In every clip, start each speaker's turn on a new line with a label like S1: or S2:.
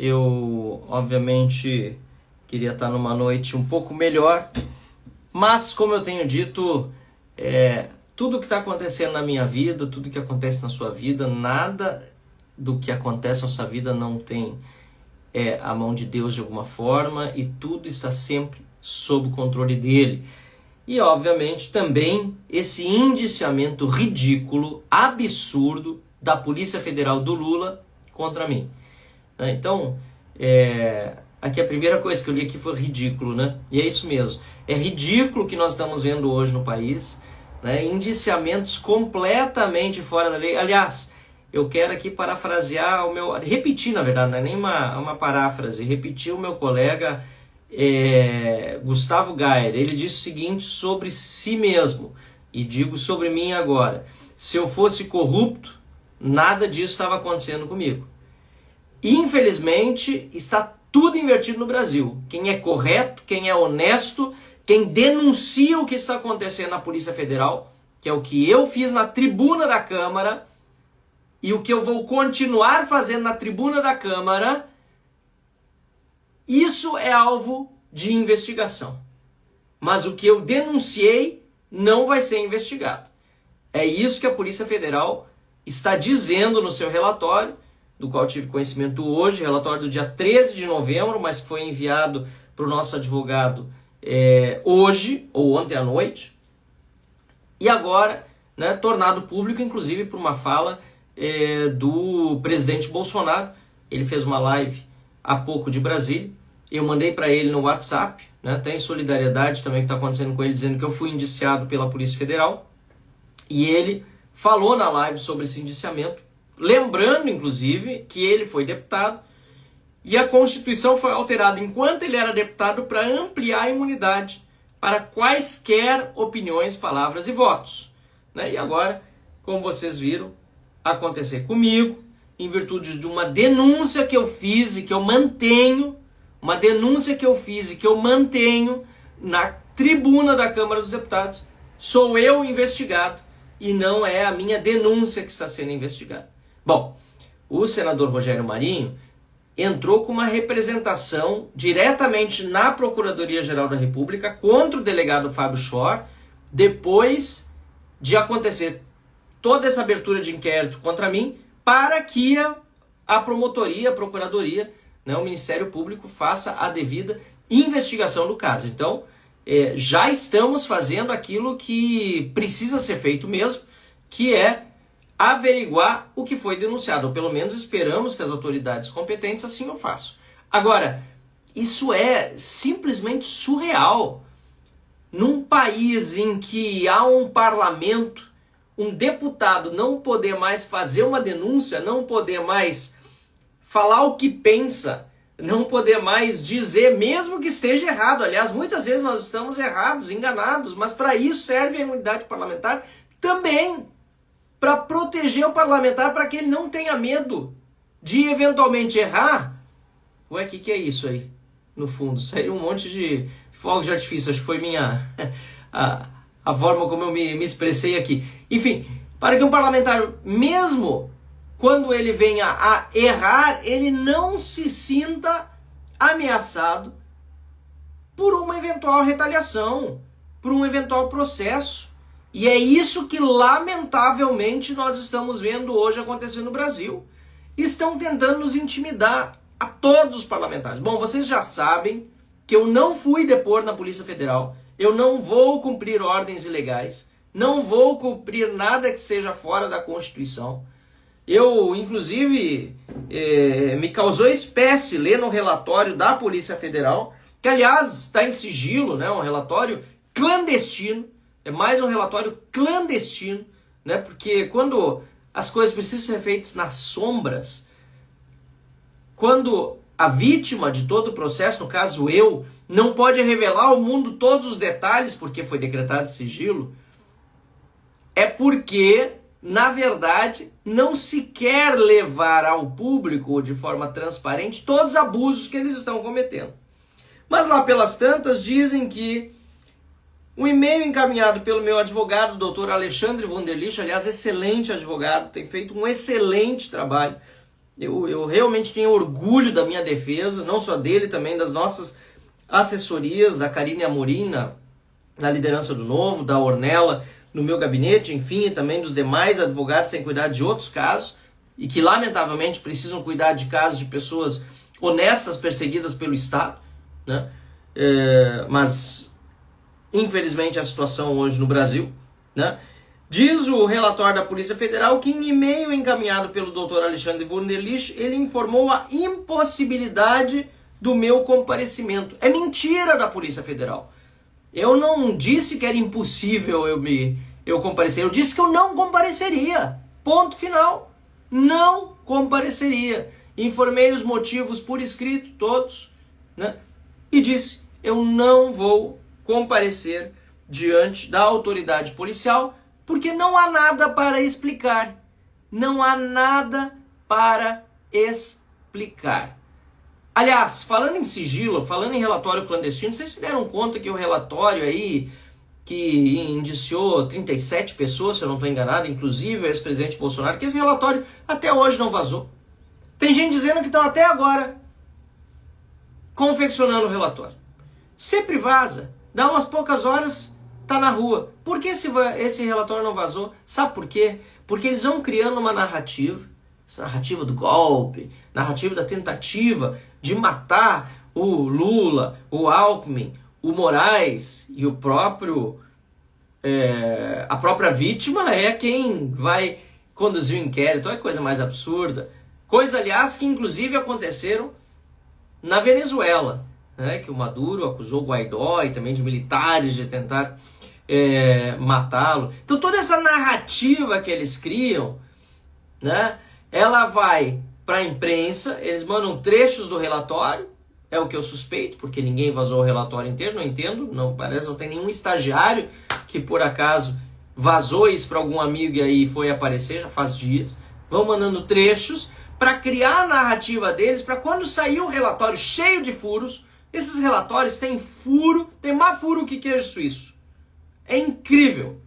S1: Eu, obviamente, queria estar numa noite um pouco melhor, mas, como eu tenho dito, tudo que está acontecendo na minha vida, tudo que acontece na sua vida, nada do que acontece na sua vida não tem a mão de Deus de alguma forma, e tudo está sempre sob o controle dele. E, obviamente, também esse indiciamento ridículo, absurdo da Polícia Federal do Lula contra mim. Então, aqui a primeira coisa que eu li aqui foi ridículo, né? E é isso mesmo. É ridículo o que nós estamos vendo hoje no país, né? Indiciamentos completamente fora da lei. Aliás, eu quero aqui parafrasear repetir, na verdade, não é nem uma paráfrase, repetir o meu colega Gustavo Gayer. Ele disse o seguinte sobre si mesmo, e digo sobre mim agora: se eu fosse corrupto, nada disso estava acontecendo comigo. Infelizmente, está tudo invertido no Brasil. Quem é correto, quem é honesto, quem denuncia o que está acontecendo na Polícia Federal, que é o que eu fiz na tribuna da Câmara, e o que eu vou continuar fazendo na tribuna da Câmara, isso é alvo de investigação. Mas o que eu denunciei não vai ser investigado. É isso que a Polícia Federal está dizendo no seu relatório, do qual tive conhecimento hoje, relatório do dia 13 de novembro, mas foi enviado para o nosso advogado hoje, ou ontem à noite, e agora, né, tornado público, inclusive, por uma fala do presidente Bolsonaro. Ele fez uma live há pouco de Brasília, eu mandei para ele no WhatsApp, né, até em solidariedade também que está acontecendo com ele, dizendo que eu fui indiciado pela Polícia Federal, e ele falou na live sobre esse indiciamento, lembrando, inclusive, que ele foi deputado e a Constituição foi alterada enquanto ele era deputado para ampliar a imunidade para quaisquer opiniões, palavras e votos. E agora, como vocês viram acontecer comigo, em virtude de uma denúncia que eu fiz e que eu mantenho, na tribuna da Câmara dos Deputados, sou eu investigado e não é a minha denúncia que está sendo investigada. Bom, o senador Rogério Marinho entrou com uma representação diretamente na Procuradoria-Geral da República contra o delegado Fábio Schor, depois de acontecer toda essa abertura de inquérito contra mim, para que a promotoria, a procuradoria, né, o Ministério Público faça a devida investigação do caso. Então, já estamos fazendo aquilo que precisa ser feito mesmo, que é averiguar o que foi denunciado, ou pelo menos esperamos que as autoridades competentes assim o façam. Agora, isso é simplesmente surreal. Num país em que há um parlamento, um deputado não poder mais fazer uma denúncia, não poder mais falar o que pensa, não poder mais dizer, mesmo que esteja errado. Aliás, muitas vezes nós estamos errados, enganados, mas para isso serve a imunidade parlamentar também, para proteger o parlamentar, para que ele não tenha medo de eventualmente errar. Ué, o que é isso aí? No fundo, saiu um monte de fogos de artifício, acho que foi a forma como eu me expressei aqui. Enfim, para que um parlamentar, mesmo quando ele venha a errar, ele não se sinta ameaçado por uma eventual retaliação, por um eventual processo. E é isso que, lamentavelmente, nós estamos vendo hoje acontecer no Brasil. Estão tentando nos intimidar, a todos os parlamentares. Bom, vocês já sabem que eu não fui depor na Polícia Federal, eu não vou cumprir ordens ilegais, não vou cumprir nada que seja fora da Constituição. Eu, inclusive, me causou espécie ler no relatório da Polícia Federal, que, aliás, está em sigilo, né, um relatório clandestino. É mais um relatório clandestino, né? Porque quando as coisas precisam ser feitas nas sombras, quando a vítima de todo o processo, no caso eu, não pode revelar ao mundo todos os detalhes porque foi decretado sigilo, é porque, na verdade, não se quer levar ao público de forma transparente todos os abusos que eles estão cometendo. Mas lá pelas tantas dizem que um e-mail encaminhado pelo meu advogado, doutor Alexandre Wunderlich, aliás, excelente advogado, tem feito um excelente trabalho, Eu realmente tenho orgulho da minha defesa, não só dele, também das nossas assessorias, da Karine Amorim na liderança do Novo, da Ornella no meu gabinete, enfim, e também dos demais advogados que têm cuidado de outros casos e que, lamentavelmente, precisam cuidar de casos de pessoas honestas perseguidas pelo Estado, né? Mas, infelizmente, a situação hoje no Brasil, né? Diz o relatório da Polícia Federal que em e-mail encaminhado pelo Dr. Alexandre Wunderlich, ele informou a impossibilidade do meu comparecimento. É mentira da Polícia Federal. Eu não disse que era impossível eu comparecer, eu disse que eu não compareceria. Ponto final. Não compareceria. Informei os motivos por escrito, todos, né? E disse, eu não vou comparecer diante da autoridade policial, porque não há nada para explicar. Não há nada para explicar. Aliás, falando em sigilo, falando em relatório clandestino, vocês se deram conta que o relatório aí, que indiciou 37 pessoas, se eu não estou enganado, inclusive o ex-presidente Bolsonaro, que esse relatório até hoje não vazou. Tem gente dizendo que estão até agora confeccionando o relatório. Sempre vaza, dá umas poucas horas, tá na rua. Por que esse relatório não vazou? Sabe por quê? Porque eles vão criando uma narrativa, essa narrativa do golpe, narrativa da tentativa de matar o Lula, o Alckmin, o Moraes e o próprio a própria vítima é quem vai conduzir o inquérito. Olha que coisa mais absurda. Coisa, aliás, que inclusive aconteceram na Venezuela, né? Que o Maduro acusou o Guaidó e também de militares de tentar matá-lo. Então toda essa narrativa que eles criam, né? Ela vai para a imprensa, eles mandam trechos do relatório, é o que eu suspeito, porque ninguém vazou o relatório inteiro, não entendo, não parece, não tem nenhum estagiário que por acaso vazou isso para algum amigo e aí foi aparecer, já faz dias. Vão mandando trechos para criar a narrativa deles, para quando sair um relatório cheio de furos, esses relatórios têm furo, tem mais furo que queijo suíço. É incrível.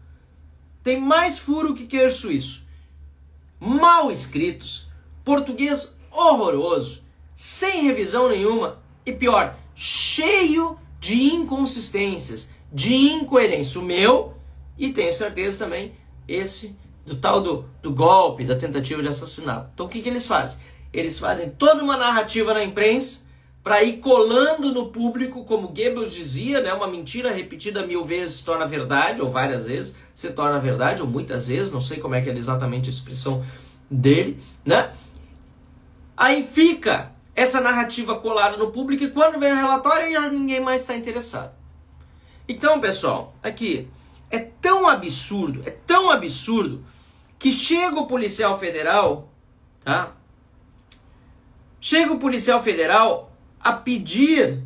S1: Tem mais furo que queijo suíço. Mal escritos, português horroroso, sem revisão nenhuma e pior, cheio de inconsistências, de incoerência. O meu, e tenho certeza também, esse do tal do golpe, da tentativa de assassinato. Então o que eles fazem? Eles fazem toda uma narrativa na imprensa para ir colando no público, como Goebbels dizia, né, uma mentira repetida 1000 vezes se torna verdade, ou várias vezes se torna verdade, ou muitas vezes, não sei como é que é exatamente a expressão dele, né? Aí fica essa narrativa colada no público e quando vem o relatório já ninguém mais está interessado. Então, pessoal, aqui é tão absurdo que chega o policial federal, tá? Chega o policial federal a pedir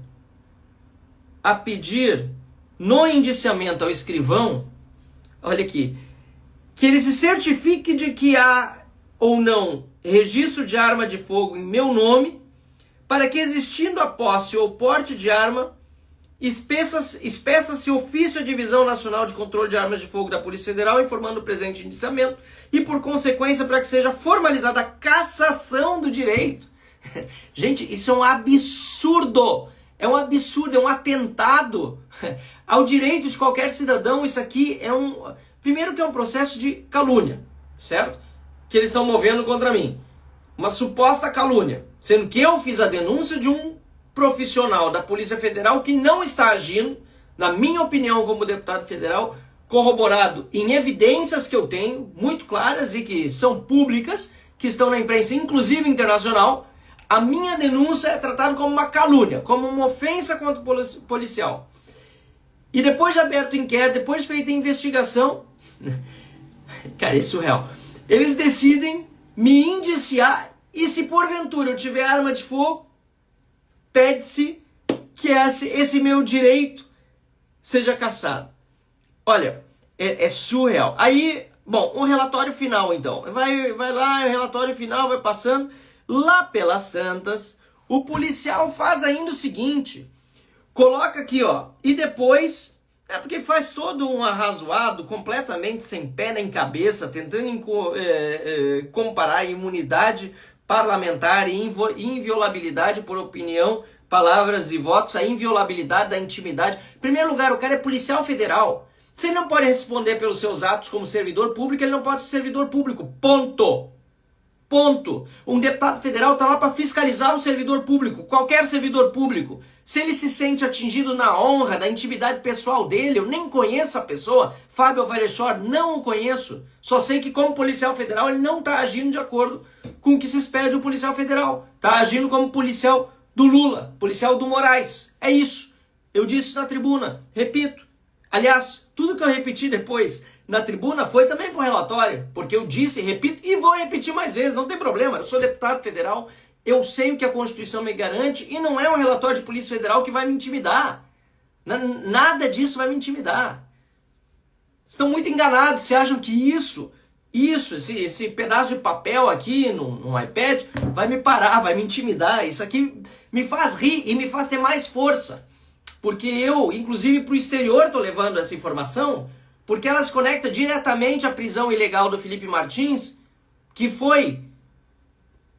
S1: no indiciamento ao escrivão, olha aqui, que ele se certifique de que há ou não registro de arma de fogo em meu nome, para que, existindo a posse ou porte de arma, espeça-se ofício à Divisão Nacional de Controle de Armas de Fogo da Polícia Federal, informando o presente indiciamento, e por consequência para que seja formalizada a cassação do direito. Gente, isso é um absurdo, é um atentado ao direito de qualquer cidadão. Isso aqui é primeiro que é um processo de calúnia, certo? Que eles estão movendo contra mim, uma suposta calúnia, sendo que eu fiz a denúncia de um profissional da Polícia Federal que não está agindo, na minha opinião como deputado federal, corroborado em evidências que eu tenho, muito claras e que são públicas, que estão na imprensa, inclusive internacional. A minha denúncia é tratada como uma calúnia, como uma ofensa contra o policial. E depois de aberto o inquérito, depois de feita a investigação, cara, é surreal. Eles decidem me indiciar e se porventura eu tiver arma de fogo, pede-se que esse meu direito seja cassado. Olha, é surreal. Aí, bom, um relatório final então. Vai lá, o relatório final vai passando. Lá pelas tantas, o policial faz ainda o seguinte, coloca aqui, ó, e depois, porque faz todo um arrazoado, completamente sem pé nem cabeça, tentando comparar a imunidade parlamentar e inviolabilidade por opinião, palavras e votos, a inviolabilidade da intimidade. Em primeiro lugar, o cara é policial federal. Se ele não pode responder pelos seus atos como servidor público, ele não pode ser servidor público. Ponto. Ponto. Um deputado federal está lá para fiscalizar um servidor público, qualquer servidor público. Se ele se sente atingido na honra da intimidade pessoal dele, eu nem conheço a pessoa, Fábio Alvarez-Shor, não o conheço. Só sei que como policial federal ele não está agindo de acordo com o que se espera de um policial federal. Está agindo como policial do Lula, policial do Moraes. É isso. Eu disse na tribuna, repito. Aliás, tudo que eu repeti depois na tribuna foi também para o relatório, porque eu disse, repito e vou repetir mais vezes, não tem problema, eu sou deputado federal, eu sei o que a Constituição me garante e não é um relatório de Polícia Federal que vai me intimidar. Nada disso vai me intimidar. Estão muito enganados, se acham que esse pedaço de papel aqui no iPad vai me parar, vai me intimidar. Isso aqui me faz rir e me faz ter mais força. Porque eu, inclusive para o exterior, estou levando essa informação, porque ela se conecta diretamente à prisão ilegal do Felipe Martins, que foi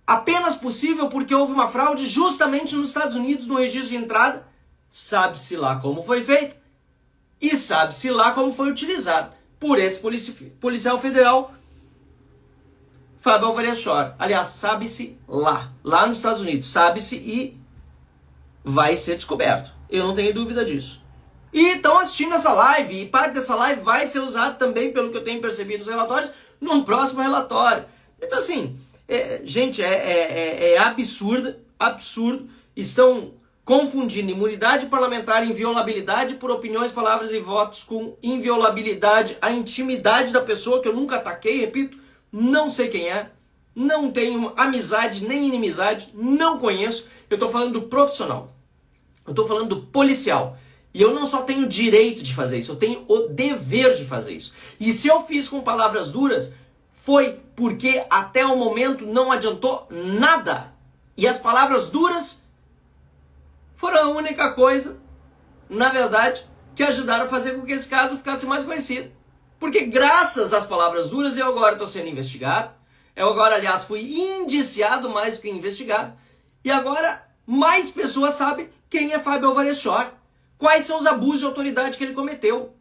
S1: apenas possível porque houve uma fraude justamente nos Estados Unidos no registro de entrada. Sabe-se lá como foi feito e sabe-se lá como foi utilizado por esse policial federal, Fábio Alvarez-Shor. Aliás, sabe-se lá nos Estados Unidos, sabe-se e vai ser descoberto. Eu não tenho dúvida disso. E estão assistindo essa live, e parte dessa live vai ser usada também, pelo que eu tenho percebido nos relatórios, num próximo relatório. Então assim, gente, é absurdo. Estão confundindo imunidade parlamentar e inviolabilidade por opiniões, palavras e votos com inviolabilidade, a intimidade da pessoa, que eu nunca ataquei, repito, não sei quem é, não tenho amizade nem inimizade, não conheço. Eu estou falando do profissional, eu estou falando do policial. E eu não só tenho o direito de fazer isso, eu tenho o dever de fazer isso. E se eu fiz com palavras duras, foi porque até o momento não adiantou nada. E as palavras duras foram a única coisa, na verdade, que ajudaram a fazer com que esse caso ficasse mais conhecido. Porque graças às palavras duras eu agora estou sendo investigado. Eu agora, aliás, fui indiciado mais do que investigado. E agora mais pessoas sabem quem é Fábio Alvarez-Shor. Quais são os abusos de autoridade que ele cometeu?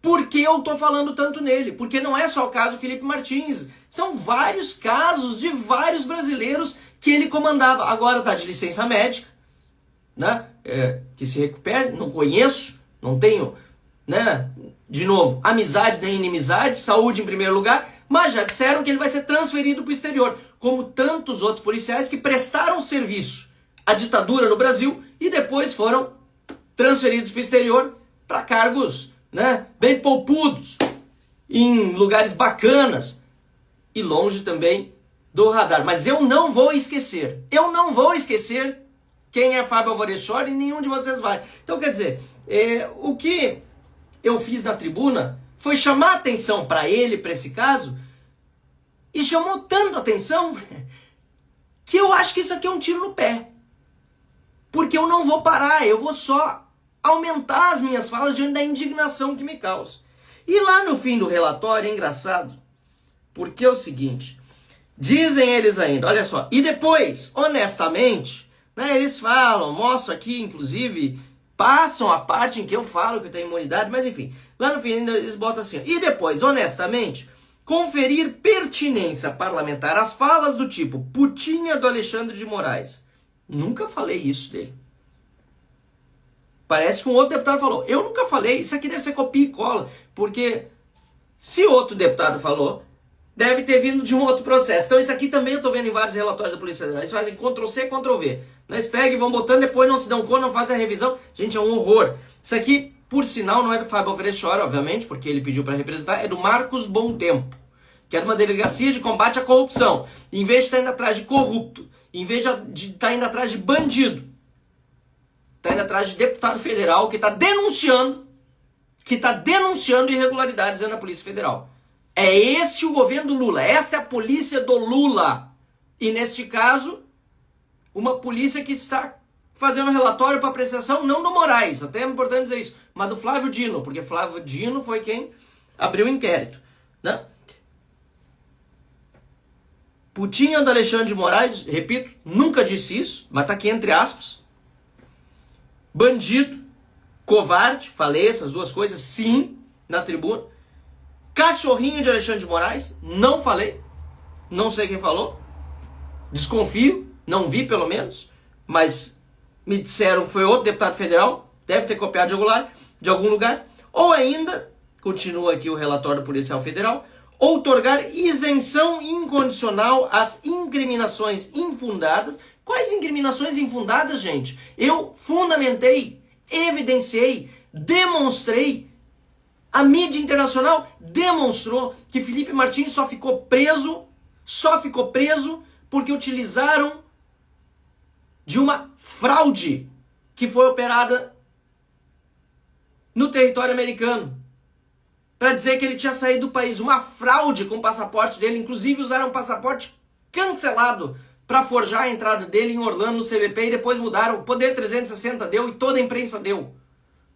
S1: Por que eu estou falando tanto nele? Porque não é só o caso Felipe Martins. São vários casos de vários brasileiros que ele comandava. Agora está de licença médica, né? Que se recupere, não conheço, não tenho, né? De novo, amizade nem inimizade, saúde em primeiro lugar, mas já disseram que ele vai ser transferido para o exterior, como tantos outros policiais que prestaram serviço à ditadura no Brasil e depois foram transferidos para o exterior para cargos, né, bem poupudos, em lugares bacanas e longe também do radar. Mas eu não vou esquecer quem é Fábio Alvarez-Shor e nenhum de vocês vai. Então, quer dizer, o que eu fiz na tribuna foi chamar atenção para ele, para esse caso, e chamou tanto atenção que eu acho que isso aqui é um tiro no pé. Porque eu não vou parar, eu vou só aumentar as minhas falas diante da indignação que me causa. E lá no fim do relatório, é engraçado, porque é o seguinte, dizem eles ainda, olha só, e depois, honestamente, né, eles falam, mostram aqui, inclusive, passam a parte em que eu falo que eu tenho imunidade, mas enfim, lá no fim eles botam assim, e depois, honestamente, conferir pertinência parlamentar às falas do tipo putinha do Alexandre de Moraes. Nunca falei isso dele. Parece que um outro deputado falou. Eu nunca falei. Isso aqui deve ser copia e cola. Porque se outro deputado falou, deve ter vindo de um outro processo. Então isso aqui também eu estou vendo em vários relatórios da Polícia Federal. Eles fazem Ctrl+C, Ctrl+V. Eles pegam e vão botando, depois não se dão conta, não fazem a revisão. Gente, é um horror. Isso aqui, por sinal, não é do Fábio Alvarez-Shor, obviamente, porque ele pediu para representar. É do Marcos Bom Tempo, que é uma delegacia de combate à corrupção. Em vez de estar indo atrás de corrupto, em vez de estar indo atrás de bandido, está indo atrás de deputado federal que está denunciando irregularidades na Polícia Federal. É este o governo do Lula, esta é a polícia do Lula. E neste caso, uma polícia que está fazendo relatório para apreciação não do Moraes, até é importante dizer isso, mas do Flávio Dino, porque Flávio Dino foi quem abriu o inquérito, né? putinha do Alexandre de Moraes, repito, nunca disse isso, mas tá aqui entre aspas. Bandido, covarde, falei essas duas coisas, sim, na tribuna. Cachorrinho de Alexandre de Moraes, não falei, não sei quem falou, desconfio, não vi pelo menos, mas me disseram que foi outro deputado federal, deve ter copiado de algum lugar, ou ainda, continua aqui o relatório do policial federal, outorgar isenção incondicional às incriminações infundadas. Quais incriminações infundadas, gente? Eu fundamentei, evidenciei, demonstrei, a mídia internacional demonstrou que Felipe Martins só ficou preso porque utilizaram de uma fraude que foi operada no território americano para dizer que ele tinha saído do país. Uma fraude com o passaporte dele, inclusive usaram um passaporte cancelado para forjar a entrada dele em Orlando no CBP e depois mudaram. O Poder 360 deu e toda a imprensa deu.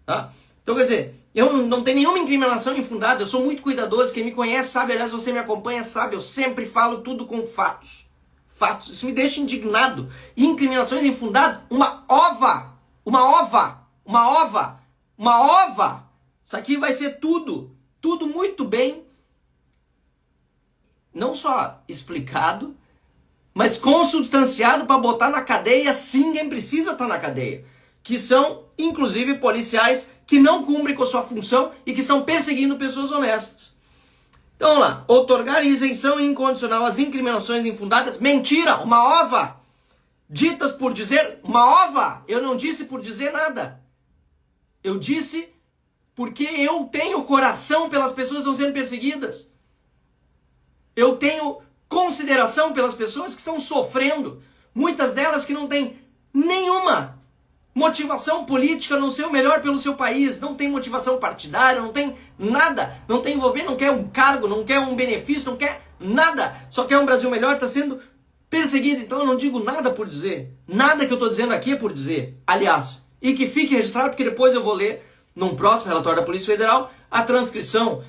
S1: Tá? Então, quer dizer, eu não tenho nenhuma incriminação infundada, eu sou muito cuidadoso, quem me conhece sabe, aliás, você me acompanha sabe, eu sempre falo tudo com fatos. Fatos, isso me deixa indignado. Incriminações infundadas, uma ova! Isso aqui vai ser tudo muito bem, não só explicado, mas consubstanciado para botar na cadeia, sim, quem precisa estar na cadeia. Que são, inclusive, policiais que não cumprem com a sua função e que estão perseguindo pessoas honestas. Então, vamos lá. Outorgar isenção incondicional às incriminações infundadas. Mentira! Uma ova! Ditas por dizer uma ova! Eu não disse por dizer nada. Eu disse porque eu tenho coração pelas pessoas que estão sendo perseguidas. Eu tenho consideração pelas pessoas que estão sofrendo. Muitas delas que não têm nenhuma motivação política, não ser o melhor pelo seu país, não tem motivação partidária, não tem nada, não tem envolvimento, não quer um cargo, não quer um benefício, não quer nada, só quer um Brasil melhor, está sendo perseguido. Então eu não digo nada por dizer, nada que eu estou dizendo aqui é por dizer, aliás, e que fique registrado porque depois eu vou ler num próximo relatório da Polícia Federal a transcrição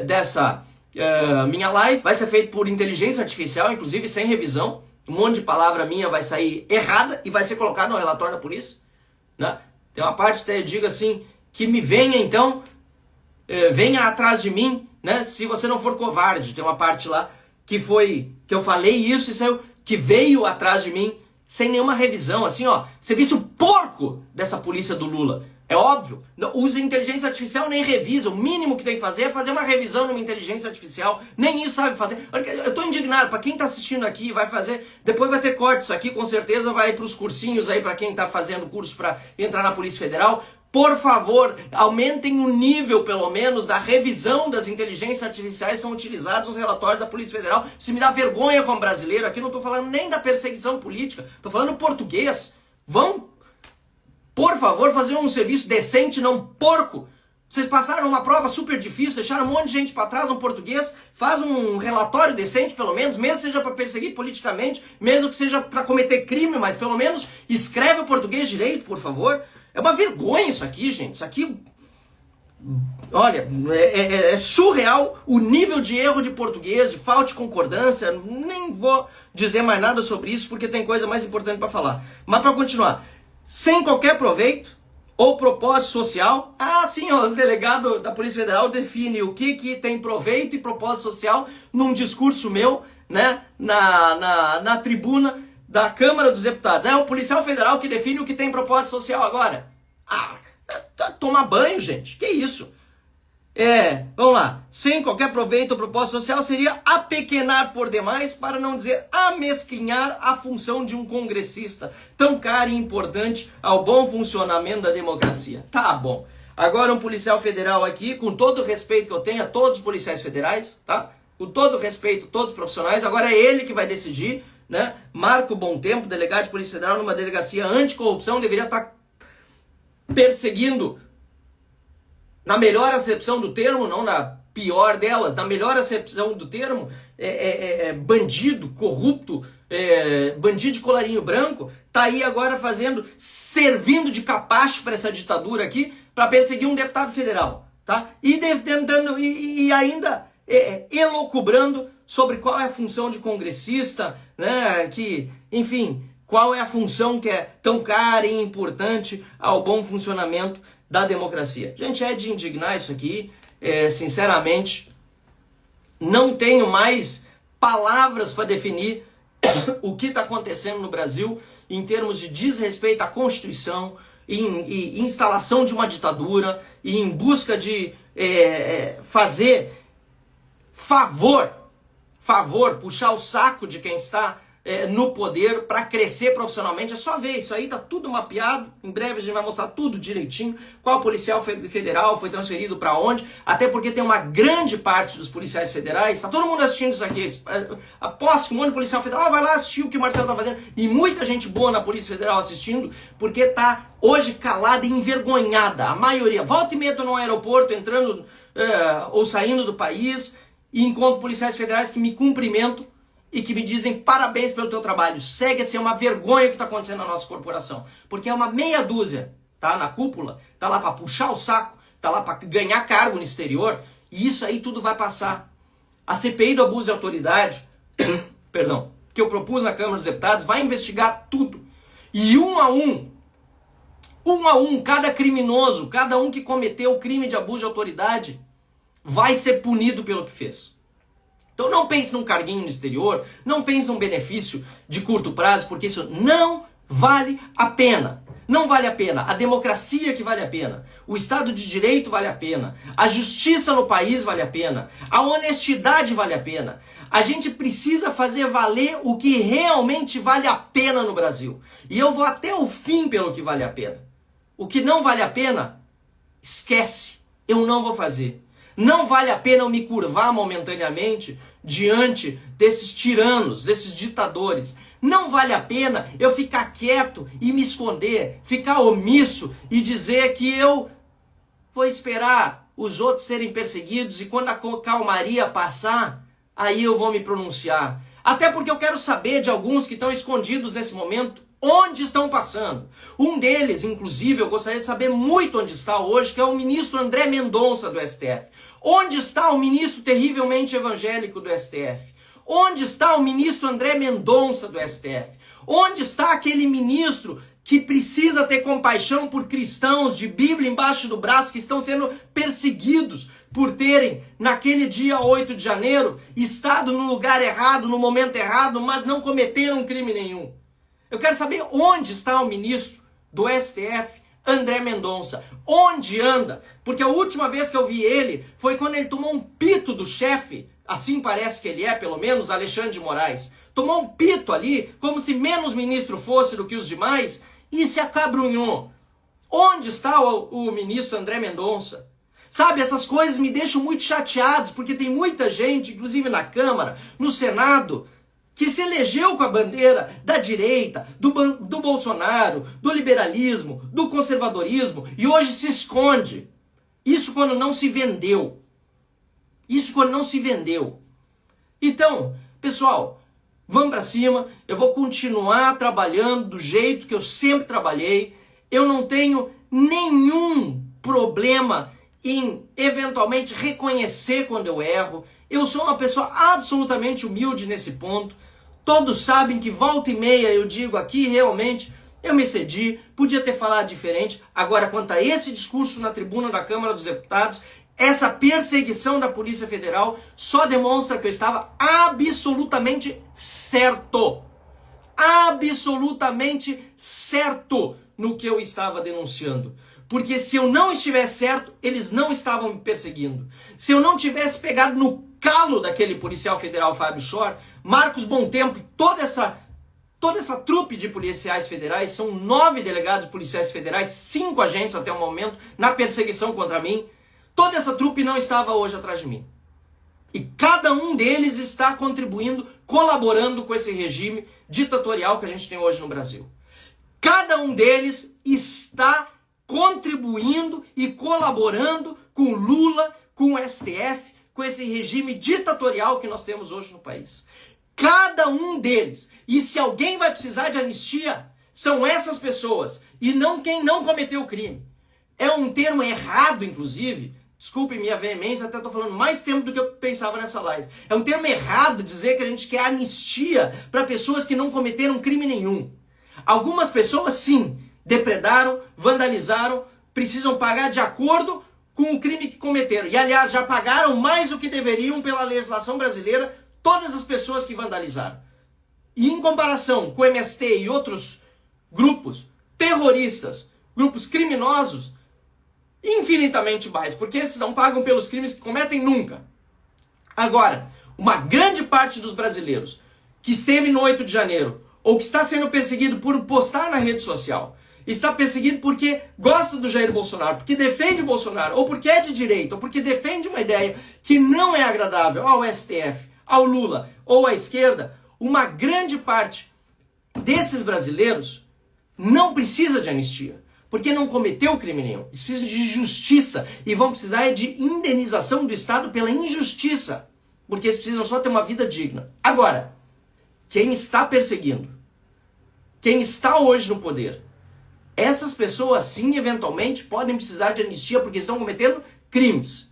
S1: dessa minha live, vai ser feito por inteligência artificial, inclusive sem revisão, um monte de palavra minha vai sair errada e vai ser colocado no relatório da polícia. Né? Tem uma parte que eu digo assim, que me venha então, venha atrás de mim, né? Se você não for covarde. Tem uma parte lá que eu falei isso e saiu, que veio atrás de mim sem nenhuma revisão, assim ó, você visse o porco dessa polícia do Lula. É óbvio, usa inteligência artificial, nem revisa, o mínimo que tem que fazer é fazer uma revisão numa inteligência artificial, nem isso sabe fazer. Eu tô indignado, para quem tá assistindo aqui, vai fazer, depois vai ter corte, isso aqui com certeza vai para os cursinhos aí, para quem tá fazendo curso para entrar na Polícia Federal. Por favor, aumentem o nível, pelo menos, da revisão das inteligências artificiais que são utilizadas nos relatórios da Polícia Federal. Se me dá vergonha como brasileiro, aqui não tô falando nem da perseguição política, tô falando português. Vão, por favor, fazer um serviço decente, não porco. Vocês passaram uma prova super difícil, deixaram um monte de gente para trás no português, faz um relatório decente pelo menos, mesmo que seja para perseguir politicamente, mesmo que seja para cometer crime, mas pelo menos escreve o português direito, por favor. É uma vergonha isso aqui, gente. Isso aqui, olha, é surreal o nível de erro de português, de falta de concordância. Nem vou dizer mais nada sobre isso, porque tem coisa mais importante para falar. Mas para continuar, sem qualquer proveito ou propósito social. Ah, sim, ó, o delegado da Polícia Federal define o que tem proveito e propósito social num discurso meu, né, na tribuna da Câmara dos Deputados. É o policial federal que define o que tem propósito social agora. Ah, toma banho, gente. Que isso? Vamos lá. Sem qualquer proveito ou propósito social seria apequenar por demais, para não dizer amesquinhar a função de um congressista, tão cara e importante ao bom funcionamento da democracia. Tá bom. Agora um policial federal aqui, com todo o respeito que eu tenho a todos os policiais federais, tá? Com todo o respeito a todos os profissionais, agora é ele que vai decidir, né? Marco Bom Tempo, delegado de Polícia Federal numa delegacia anticorrupção, deveria estar perseguindo, na melhor acepção do termo, não na pior delas, na melhor acepção do termo, bandido, corrupto, bandido de colarinho branco, tá aí agora servindo de capacho para essa ditadura aqui, para perseguir um deputado federal, tá? E ainda elocubrando sobre qual é a função de congressista, né, enfim, qual é a função que é tão cara e importante ao bom funcionamento da democracia. Gente, é de indignar isso aqui, sinceramente, não tenho mais palavras para definir o que está acontecendo no Brasil em termos de desrespeito à Constituição, em instalação de uma ditadura, e em busca de fazer favor, puxar o saco de quem está no poder para crescer profissionalmente. É só ver, isso aí tá tudo mapeado. Em breve a gente vai mostrar tudo direitinho, qual policial federal foi transferido para onde, até porque tem uma grande parte dos policiais federais, tá todo mundo assistindo isso aqui, aposto que um monte de policial federal vai lá assistir o que o Marcelo tá fazendo, e muita gente boa na Polícia Federal assistindo, porque tá hoje calada e envergonhada, a maioria. Volta e meia tô no aeroporto, entrando ou saindo do país, e encontro policiais federais que me cumprimentam e que me dizem parabéns pelo teu trabalho. Segue a ser uma vergonha o que está acontecendo na nossa corporação. Porque é uma meia dúzia, tá? Na cúpula, tá lá para puxar o saco, tá lá para ganhar cargo no exterior, e isso aí tudo vai passar. A CPI do abuso de autoridade, perdão, que eu propus na Câmara dos Deputados, vai investigar tudo. E um a um, cada criminoso, cada um que cometeu o crime de abuso de autoridade, vai ser punido pelo que fez. Então não pense num carguinho no exterior, não pense num benefício de curto prazo, porque isso não vale a pena. Não vale a pena. A democracia que vale a pena. O Estado de Direito vale a pena. A justiça no país vale a pena. A honestidade vale a pena. A gente precisa fazer valer o que realmente vale a pena no Brasil. E eu vou até o fim pelo que vale a pena. O que não vale a pena, esquece. Eu não vou fazer. Não vale a pena eu me curvar momentaneamente diante desses tiranos, desses ditadores. Não vale a pena eu ficar quieto e me esconder, ficar omisso e dizer que eu vou esperar os outros serem perseguidos e quando a calmaria passar, aí eu vou me pronunciar. Até porque eu quero saber de alguns que estão escondidos nesse momento, onde estão passando. Um deles, inclusive, eu gostaria de saber muito onde está hoje, que é o ministro André Mendonça do STF. Onde está o ministro terrivelmente evangélico do STF? Onde está o ministro André Mendonça do STF? Onde está aquele ministro que precisa ter compaixão por cristãos de Bíblia embaixo do braço que estão sendo perseguidos por terem, naquele dia 8 de janeiro, estado no lugar errado, no momento errado, mas não cometeram crime nenhum? Eu quero saber onde está o ministro do STF, André Mendonça. Onde anda? Porque a última vez que eu vi ele foi quando ele tomou um pito do chefe, assim parece que ele é, pelo menos, Alexandre de Moraes. Tomou um pito ali, como se menos ministro fosse do que os demais, e se acabrunhou. Onde está o ministro André Mendonça? Sabe, essas coisas me deixam muito chateados, porque tem muita gente, inclusive na Câmara, no Senado, que se elegeu com a bandeira da direita, do Bolsonaro, do liberalismo, do conservadorismo, e hoje se esconde. Isso quando não se vendeu. Isso quando não se vendeu. Então, pessoal, vamos para cima. Eu vou continuar trabalhando do jeito que eu sempre trabalhei. Eu não tenho nenhum problema em eventualmente reconhecer quando eu erro. Eu sou uma pessoa absolutamente humilde nesse ponto. Todos sabem que volta e meia eu digo aqui, realmente, eu me excedi, podia ter falado diferente. Agora, quanto a esse discurso na tribuna da Câmara dos Deputados, essa perseguição da Polícia Federal só demonstra que eu estava absolutamente certo. Absolutamente certo no que eu estava denunciando. Porque se eu não estivesse certo, eles não estavam me perseguindo. Se eu não tivesse pegado no calo daquele policial federal Fábio Schor, Marcos Bontempo e toda essa trupe de policiais federais, são 9 delegados policiais federais, 5 agentes até o momento, na perseguição contra mim, toda essa trupe não estava hoje atrás de mim. E cada um deles está contribuindo, colaborando com esse regime ditatorial que a gente tem hoje no Brasil. Cada um deles está contribuindo e colaborando com Lula, com o STF, com esse regime ditatorial que nós temos hoje no país. Cada um deles. E se alguém vai precisar de anistia, são essas pessoas. E não quem não cometeu o crime. É um termo errado, inclusive, Desculpe minha veemência, até estou falando mais tempo do que eu pensava nessa live. É um termo errado dizer que a gente quer anistia para pessoas que não cometeram crime nenhum. Algumas pessoas, sim, depredaram, vandalizaram, precisam pagar de acordo com o crime que cometeram. E, aliás, já pagaram mais do que deveriam pela legislação brasileira todas as pessoas que vandalizaram. E em comparação com o MST e outros grupos terroristas, grupos criminosos, infinitamente mais, porque esses não pagam pelos crimes que cometem nunca. Agora, uma grande parte dos brasileiros que esteve no 8 de janeiro, ou que está sendo perseguido por postar na rede social, está perseguido porque gosta do Jair Bolsonaro, porque defende o Bolsonaro, ou porque é de direita, ou porque defende uma ideia que não é agradável ao STF, ao Lula ou à esquerda, uma grande parte desses brasileiros não precisa de anistia, porque não cometeu crime nenhum. Eles precisam de justiça e vão precisar de indenização do Estado pela injustiça, porque eles precisam só ter uma vida digna. Agora, quem está perseguindo, quem está hoje no poder, essas pessoas sim, eventualmente, podem precisar de anistia porque estão cometendo crimes.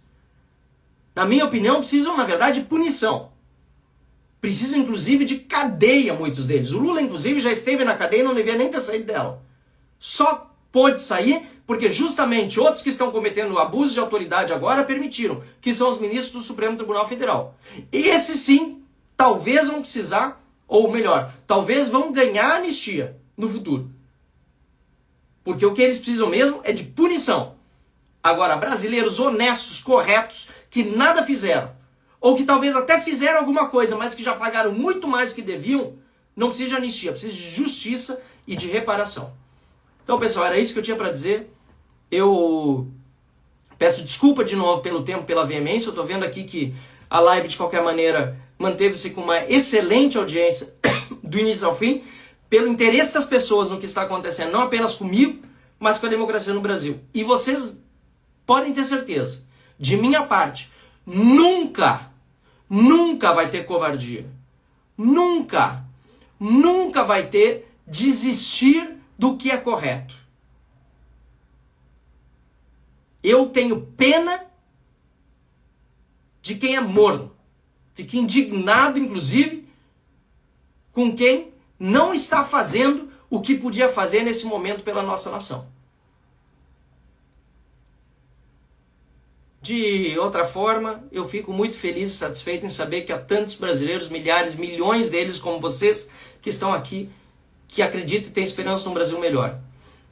S1: Na minha opinião, precisam, na verdade, de punição. Precisam, inclusive, de cadeia, muitos deles. O Lula, inclusive, já esteve na cadeia e não devia nem ter saído dela. Só pôde sair porque justamente outros que estão cometendo abuso de autoridade agora permitiram, que são os ministros do Supremo Tribunal Federal. Esses sim, talvez vão precisar, ou melhor, talvez vão ganhar anistia no futuro. Porque o que eles precisam mesmo é de punição. Agora, brasileiros honestos, corretos, que nada fizeram, ou que talvez até fizeram alguma coisa, mas que já pagaram muito mais do que deviam, não precisa de anistia, precisa de justiça e de reparação. Então, pessoal, era isso que eu tinha para dizer. Eu peço desculpa de novo pelo tempo, pela veemência. Eu estou vendo aqui que a live, de qualquer maneira, manteve-se com uma excelente audiência do início ao fim, pelo interesse das pessoas no que está acontecendo, não apenas comigo, mas com a democracia no Brasil. E vocês podem ter certeza, de minha parte, nunca vai ter covardia. Nunca vai ter desistir do que é correto. Eu tenho pena de quem é morno. Fico indignado, inclusive, com quem não está fazendo o que podia fazer nesse momento pela nossa nação. De outra forma, eu fico muito feliz e satisfeito em saber que há tantos brasileiros, milhares, milhões deles como vocês, que estão aqui, que acreditam e têm esperança num Brasil melhor.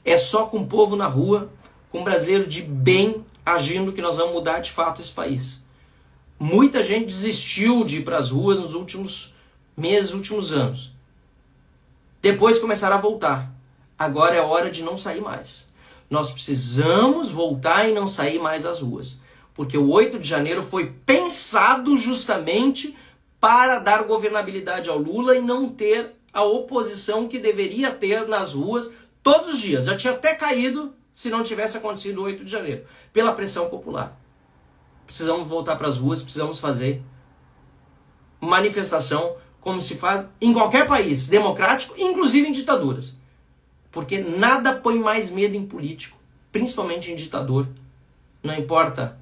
S1: É só com o povo na rua, com um brasileiro de bem agindo, que nós vamos mudar de fato esse país. Muita gente desistiu de ir para as ruas nos últimos meses, últimos anos. Depois começaram a voltar. Agora é hora de não sair mais. Nós precisamos voltar e não sair mais às ruas. Porque o 8 de janeiro foi pensado justamente para dar governabilidade ao Lula e não ter a oposição que deveria ter nas ruas todos os dias. Já tinha até caído se não tivesse acontecido o 8 de janeiro, pela pressão popular. Precisamos voltar para as ruas, precisamos fazer manifestação como se faz em qualquer país democrático, inclusive em ditaduras. Porque nada põe mais medo em político, principalmente em ditador. Não importa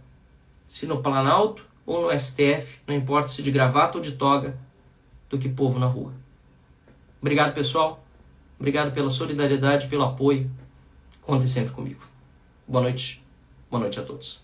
S1: se no Planalto ou no STF, não importa se de gravata ou de toga, do que povo na rua. Obrigado, pessoal. Obrigado pela solidariedade, pelo apoio. Contem sempre comigo. Boa noite. Boa noite a todos.